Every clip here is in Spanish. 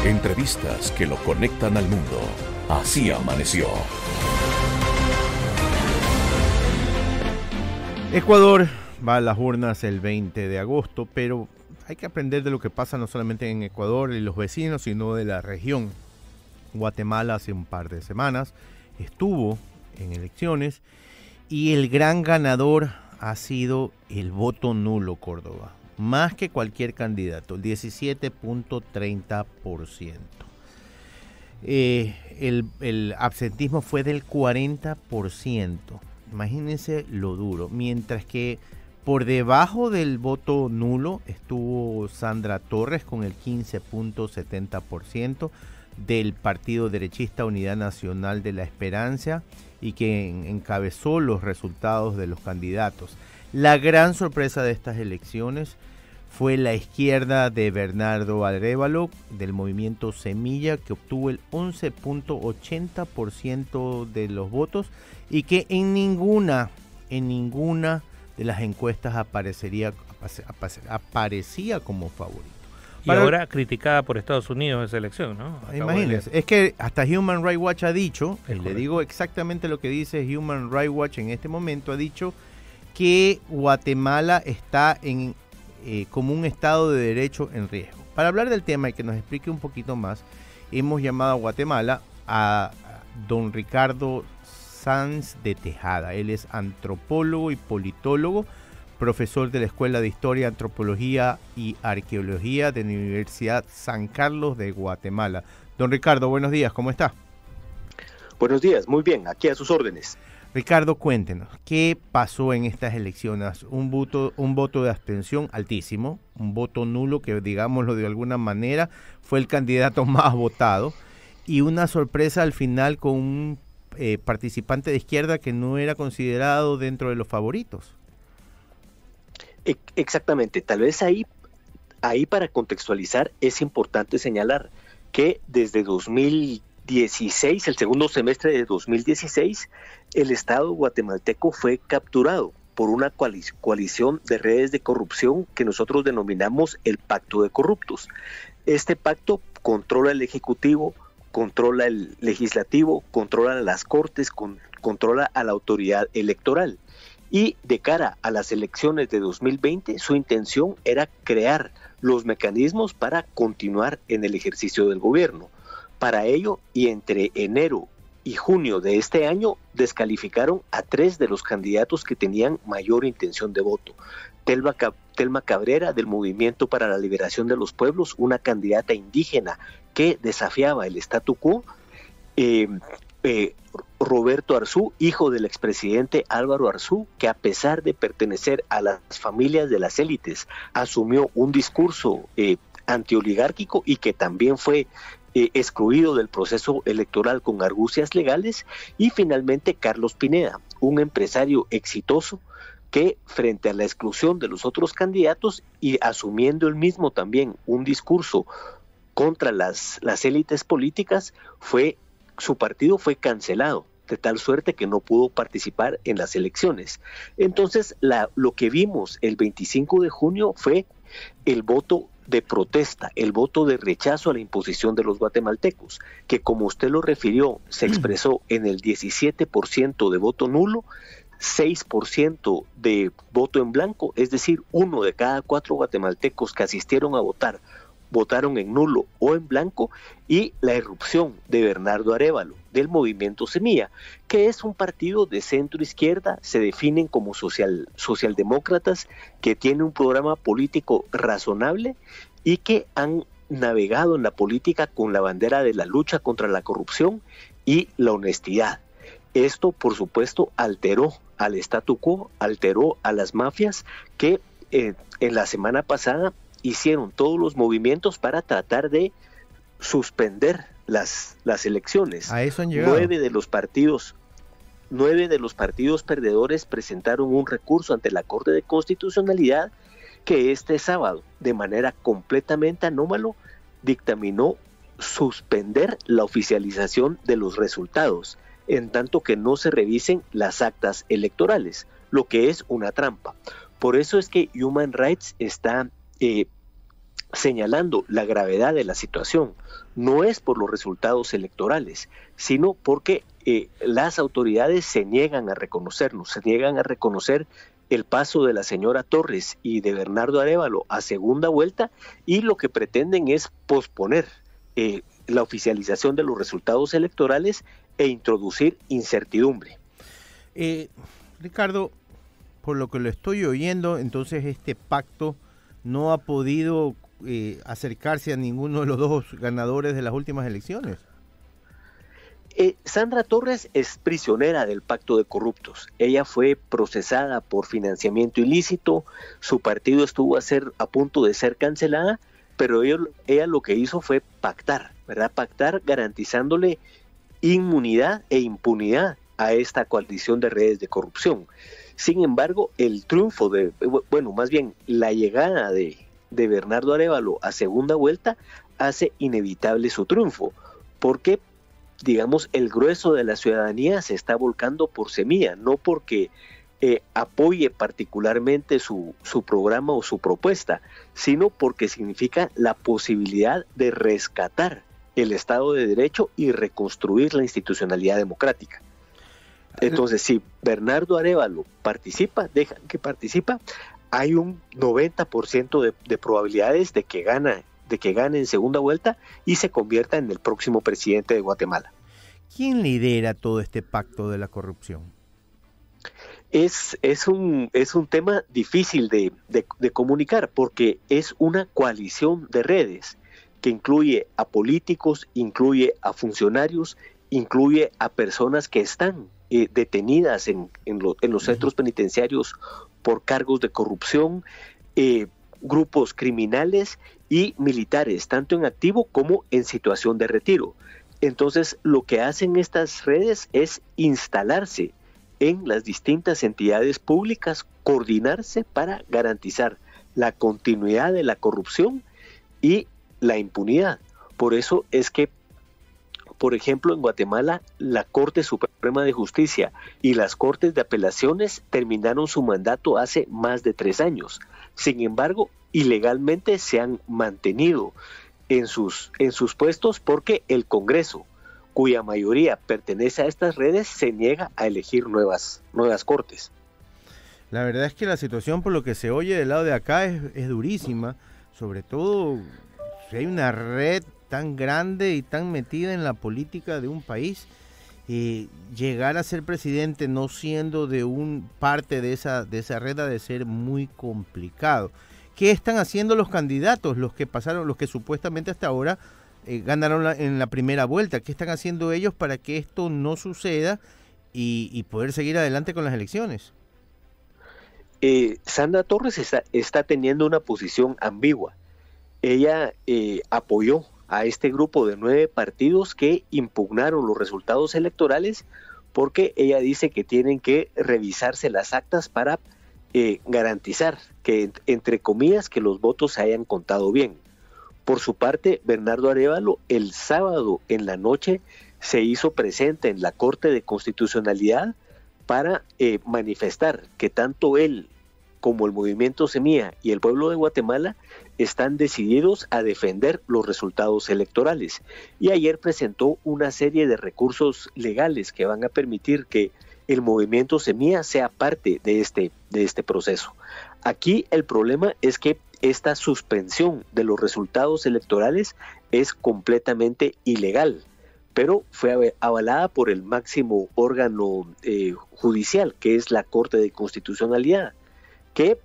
Entrevistas que lo conectan al mundo. Así amaneció. Ecuador va a las urnas el 20 de agosto, pero hay que aprender de lo que pasa no solamente en Ecuador y los vecinos, sino de la región. Guatemala hace un par de semanas estuvo en elecciones y el gran ganador ha sido el voto nulo, Córdoba. Más que cualquier candidato, el 17.30%. El absentismo fue del 40%. Imagínense lo duro. Mientras que por debajo del voto nulo estuvo Sandra Torres con el 15.70% del partido derechista Unidad Nacional de la Esperanza y que encabezó los resultados de los candidatos. La gran sorpresa de estas elecciones fue la izquierda de Bernardo Arévalo del movimiento Semilla, que obtuvo el 11.80% de los votos y que en ninguna de las encuestas aparecía como favorito. Y ahora criticada por Estados Unidos esa elección, ¿no? Imagínense, es que hasta Human Rights Watch ha dicho, y le digo exactamente lo que dice Human Rights Watch en este momento, ha dicho que Guatemala está como un Estado de Derecho en riesgo. Para hablar del tema y que nos explique un poquito más, hemos llamado a Guatemala a don Ricardo Sanz de Tejada. Él es antropólogo y politólogo, profesor de la Escuela de Historia, Antropología y Arqueología de la Universidad San Carlos de Guatemala. Don Ricardo, buenos días, ¿cómo está? Buenos días, muy bien, aquí a sus órdenes. Ricardo, cuéntenos, ¿qué pasó en estas elecciones? Un voto de abstención altísimo, un voto nulo que, digámoslo de alguna manera, fue el candidato más votado, y una sorpresa al final con un participante de izquierda que no era considerado dentro de los favoritos. Exactamente, tal vez ahí para contextualizar es importante señalar que desde 2016, el segundo semestre de 2016, el Estado guatemalteco fue capturado por una coalición de redes de corrupción que nosotros denominamos el Pacto de Corruptos. Este pacto controla el Ejecutivo, controla el Legislativo, controla las Cortes, controla a la autoridad electoral. Y de cara a las elecciones de 2020, su intención era crear los mecanismos para continuar en el ejercicio del gobierno. Para ello, y entre enero y junio de este año, descalificaron a 3 de los candidatos que tenían mayor intención de voto. Telma Cabrera, del Movimiento para la Liberación de los Pueblos, una candidata indígena que desafiaba el statu quo. Roberto Arzú, hijo del expresidente Álvaro Arzú, que a pesar de pertenecer a las familias de las élites, asumió un discurso antioligárquico y que también fue excluido del proceso electoral con argucias legales. Y finalmente Carlos Pineda, un empresario exitoso que frente a la exclusión de los otros candidatos y asumiendo él mismo también un discurso contra las élites políticas, su partido fue cancelado, de tal suerte que no pudo participar en las elecciones. Entonces, lo que vimos el 25 de junio fue el voto de protesta, el voto de rechazo a la imposición de los guatemaltecos, que como usted lo refirió, se expresó en el 17% de voto nulo, 6% de voto en blanco, es decir, 1 de cada 4 guatemaltecos que asistieron a votar votaron en nulo o en blanco, y la irrupción de Bernardo Arévalo del Movimiento Semilla, que es un partido de centro izquierda, se definen como socialdemócratas, que tiene un programa político razonable y que han navegado en la política con la bandera de la lucha contra la corrupción y la honestidad. Esto, por supuesto, alteró al statu quo, alteró a las mafias que en la semana pasada hicieron todos los movimientos para tratar de suspender las elecciones. A eso han llegado. 9 de los partidos perdedores presentaron un recurso ante la Corte de Constitucionalidad que este sábado, de manera completamente anómalo, dictaminó suspender la oficialización de los resultados, en tanto que no se revisen las actas electorales, lo que es una trampa. Por eso es que Human Rights está señalando la gravedad de la situación. No es por los resultados electorales, sino porque las autoridades se niegan a reconocernos, se niegan a reconocer el paso de la señora Torres y de Bernardo Arévalo a segunda vuelta, y lo que pretenden es posponer la oficialización de los resultados electorales e introducir incertidumbre. Ricardo, por lo que lo estoy oyendo, entonces este pacto no ha podido acercarse a ninguno de los dos ganadores de las últimas elecciones. Sandra Torres es prisionera del pacto de corruptos. Ella fue procesada por financiamiento ilícito, su partido estuvo a punto de ser cancelada, pero ella lo que hizo fue pactar, ¿verdad? Pactar garantizándole inmunidad e impunidad a esta coalición de redes de corrupción. Sin embargo, el triunfo la llegada de Bernardo Arévalo a segunda vuelta hace inevitable su triunfo, porque digamos, el grueso de la ciudadanía se está volcando por Semilla, no porque apoye particularmente su programa o su propuesta, sino porque significa la posibilidad de rescatar el Estado de Derecho y reconstruir la institucionalidad democrática. Entonces, si Bernardo Arévalo dejan que participa, hay un 90% de probabilidades de que gane en segunda vuelta y se convierta en el próximo presidente de Guatemala. ¿Quién lidera todo este pacto de la corrupción? Es un tema difícil de comunicar, porque es una coalición de redes que incluye a políticos, incluye a funcionarios, incluye a personas que están detenidas en los centros penitenciarios por cargos de corrupción, grupos criminales y militares, tanto en activo como en situación de retiro. Entonces, lo que hacen estas redes es instalarse en las distintas entidades públicas, coordinarse para garantizar la continuidad de la corrupción y la impunidad. Por eso es que, por ejemplo, en Guatemala, la Corte Suprema de Justicia y las Cortes de Apelaciones terminaron su mandato hace más de 3 años. Sin embargo, ilegalmente se han mantenido en sus puestos porque el Congreso, cuya mayoría pertenece a estas redes, se niega a elegir nuevas cortes. La verdad es que la situación, por lo que se oye del lado de acá, es durísima, sobre todo si hay una red tan grande y tan metida en la política de un país. Llegar a ser presidente no siendo de parte de esa red ha de ser muy complicado. ¿Qué están haciendo los candidatos, los que supuestamente hasta ahora ganaron en la primera vuelta? ¿Qué están haciendo ellos para que esto no suceda y poder seguir adelante con las elecciones? Sandra Torres está teniendo una posición ambigua. Ella apoyó a este grupo de 9 partidos que impugnaron los resultados electorales, porque ella dice que tienen que revisarse las actas para garantizar que, entre comillas, que los votos se hayan contado bien. Por su parte, Bernardo Arévalo el sábado en la noche se hizo presente en la Corte de Constitucionalidad para manifestar que tanto él como el Movimiento Semilla y el pueblo de Guatemala están decididos a defender los resultados electorales. Y ayer presentó una serie de recursos legales que van a permitir que el Movimiento Semilla sea parte de este proceso. Aquí el problema es que esta suspensión de los resultados electorales es completamente ilegal, pero fue avalada por el máximo órgano judicial, que es la Corte de Constitucionalidad, que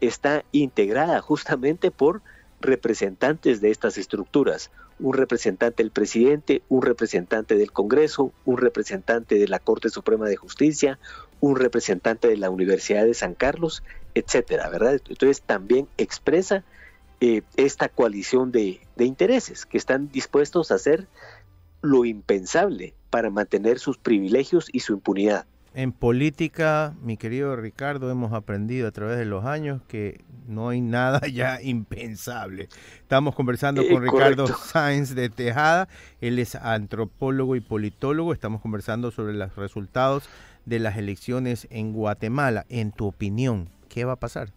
está integrada justamente por representantes de estas estructuras, un representante del presidente, un representante del Congreso, un representante de la Corte Suprema de Justicia, un representante de la Universidad de San Carlos, etcétera, ¿verdad? Entonces también expresa esta coalición de intereses que están dispuestos a hacer lo impensable para mantener sus privilegios y su impunidad. En política, mi querido Ricardo, hemos aprendido a través de los años que no hay nada ya impensable. Estamos conversando con Ricardo Sáenz de Tejada, él es antropólogo y politólogo. Estamos conversando sobre los resultados de las elecciones en Guatemala. En tu opinión, ¿qué va a pasar?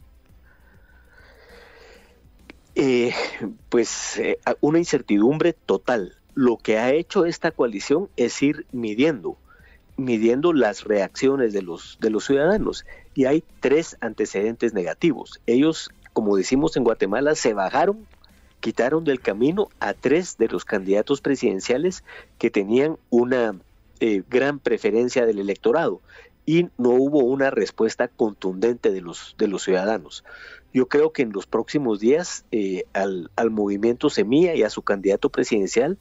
Una incertidumbre total. Lo que ha hecho esta coalición es ir midiendo las reacciones de los ciudadanos, y hay 3 antecedentes negativos. Ellos, como decimos en Guatemala, se bajaron, quitaron del camino a 3 de los candidatos presidenciales que tenían una gran preferencia del electorado, y no hubo una respuesta contundente de los ciudadanos. Yo creo que en los próximos días al movimiento Semilla y a su candidato presidencial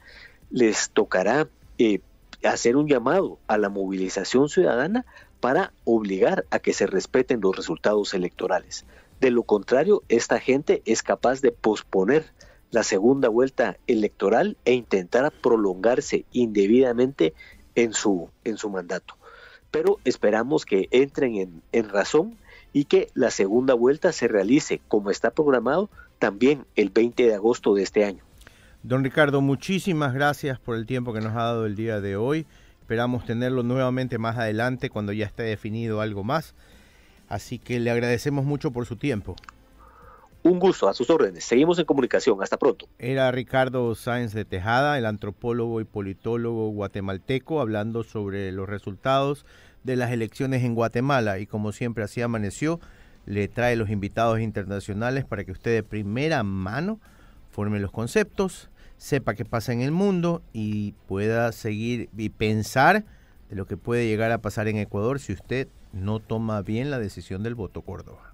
les tocará hacer un llamado a la movilización ciudadana para obligar a que se respeten los resultados electorales. De lo contrario, esta gente es capaz de posponer la segunda vuelta electoral e intentar prolongarse indebidamente en su mandato. Pero esperamos que entren en razón y que la segunda vuelta se realice como está programado también el 20 de agosto de este año. Don Ricardo, muchísimas gracias por el tiempo que nos ha dado el día de hoy. Esperamos tenerlo nuevamente más adelante cuando ya esté definido algo más. Así que le agradecemos mucho por su tiempo. Un gusto, a sus órdenes. Seguimos en comunicación. Hasta pronto. Era Ricardo Sáenz de Tejada, el antropólogo y politólogo guatemalteco, hablando sobre los resultados de las elecciones en Guatemala. Y como siempre, así amaneció, le trae los invitados internacionales para que usted de primera mano forme los conceptos, sepa qué pasa en el mundo y pueda seguir y pensar de lo que puede llegar a pasar en Ecuador si usted no toma bien la decisión del voto Córdoba.